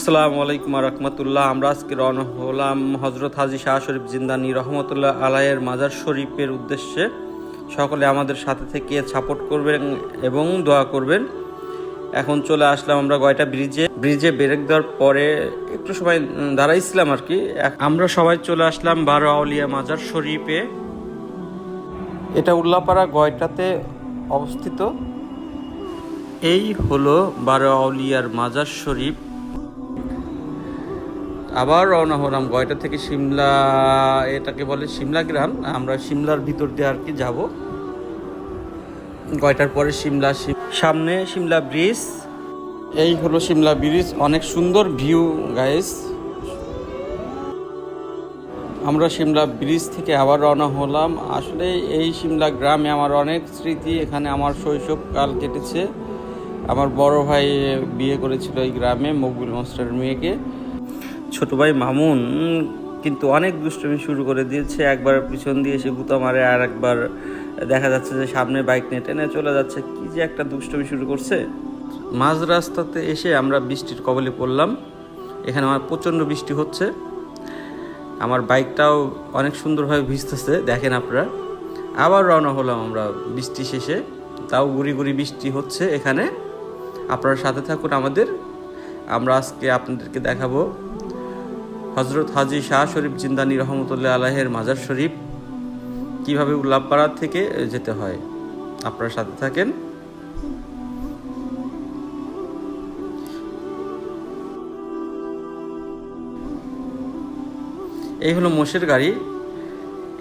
আসসালামু আলাইকুম রহমতুল্লাহ। আমরা আজকে রওনা হলাম হজরত হাজী শাহ শরীফ জিন্দানি রহমতুল্লাহ আলাইয়ের মাজার শরীফের উদ্দেশ্যে। সকলে আমাদের সাথে থেকে সাপোর্ট করবেন এবং দোয়া করবেন। এখন চলে আসলাম আমরা গয়টা ব্রিজে ব্রেক দেওয়ার পরে একটু সময় দাঁড়াইছিলাম আর কি। আমরা সবাই চলে আসলাম 12 আউলিয়া মাজার শরীফে। এটা উল্লাপাড়া গয়টাতে অবস্থিত। এই হলো 12 আউলিয়ার মাজার শরীফ। আবার রওনা হলাম গয়টা থেকে সিমলা, এটাকে বলে সিমলা গ্রাম। আমরা সিমলার ভিতর দিয়ে আর কি যাব। গয়টার পরে সিমলা, সামনে সিমলা ব্রিজ। এই হলো সিমলা ব্রিজ, অনেক সুন্দর ভিউ গাইস। আমরা সিমলা ব্রিজ থেকে আবার রওনা হলাম। আসলে এই সিমলা গ্রামে আমার অনেক স্মৃতি, এখানে আমার শৈশবকাল কেটেছে। আমার বড় ভাই বিয়ে করেছিল এই গ্রামে, মকবুল মাস্টার মেয়েকে। ছোট ভাই মামুন কিন্তু অনেক দুষ্টুমি শুরু করে দিয়েছে। একবার পিছন দিয়ে এসে গুঁতা মারে, আর একবার দেখা যাচ্ছে যে সামনে বাইক নিয়ে টেনে চলে যাচ্ছে। কি যে একটা দুষ্টুমি শুরু করছে। মাঝ রাস্তাতে এসে আমরা বৃষ্টির কবলে পড়লাম। এখানে আমার প্রচণ্ড বৃষ্টি হচ্ছে, আমার বাইকটাও অনেক সুন্দরভাবে ভিজতেছে, দেখেন আপনারা। আবার রওনা হলাম আমরা বৃষ্টি শেষে, তাও গুড়ি গুড়ি বৃষ্টি হচ্ছে এখানে। আপনারা সাথে থাকুন আমাদের। আমরা আজকে আপনাদেরকে দেখাবো হজরত হাজী শাহ শরীফ জিন্দানি রহমতুল্লাহ আলাইহের মাজার শরীফ কীভাবে উল্লাপাড়া থেকে যেতে হয়। আপনারা সাথে থাকেন। এই হলো মোষের গাড়ি।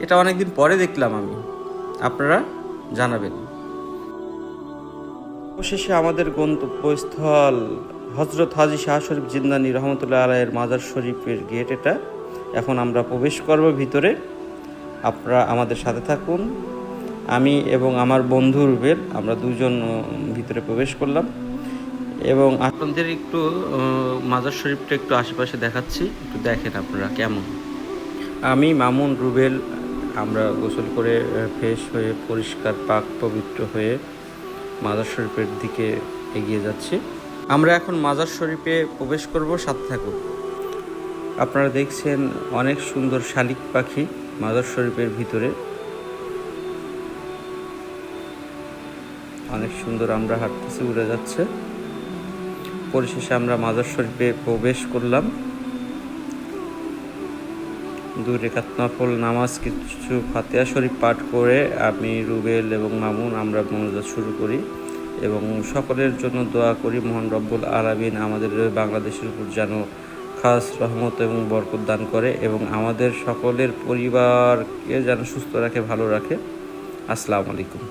এটা অনেকদিন পরে দেখলাম আমি, আপনারা জানাবেন। অবশেষে আমাদের গন্তব্যস্থল হজরত হাজী শাহ শরীফ জিন্দানি রহমতুল্লাহ আলাইয়ের মাজার শরীফের গেট এটা। এখন আমরা প্রবেশ করব ভিতরে। আপনারা আমাদের সাথে থাকুন। আমি এবং আমার বন্ধু রুবেল, আমরা দুজন ভিতরে প্রবেশ করলাম এবং আপনাদের একটু মাজার শরীফটা একটু আশেপাশে দেখাচ্ছি, একটু দেখেন আপনারা কেমন। আমি, মামুন, রুবেল আমরা গোসল করে ফ্রেশ হয়ে পরিষ্কার পাক পবিত্র হয়ে মাজার শরীফের দিকে এগিয়ে যাচ্ছি। আমরা এখন মাজার শরীফে প্রবেশ করব, সাথে থাকুন। আপনারা দেখছেন অনেক সুন্দর শালিক পাখি মাজার শরীফের ভিতরে, অনেক সুন্দর। আমরা হাঁটতেছি, উড়ে যাচ্ছে। পরিশেষে আমরা মাজার শরীফে প্রবেশ করলাম। 2 রাকাত নফল নামাজ, কিছু ফাতিহা শরীফ পাঠ করে আমি, রুবেল এবং মামুন আমরা মোনাজাত শুরু করি এবং সকলের জন্য দোয়া করি মহান রব্বুল আলামিন আমাদের বাংলাদেশের উপর যেন খাস রহমত এবং বরকত দান করে এবং আমাদের সকলের পরিবারকে যেন সুস্থ রাখে, ভালো রাখে। আসসালামু আলাইকুম।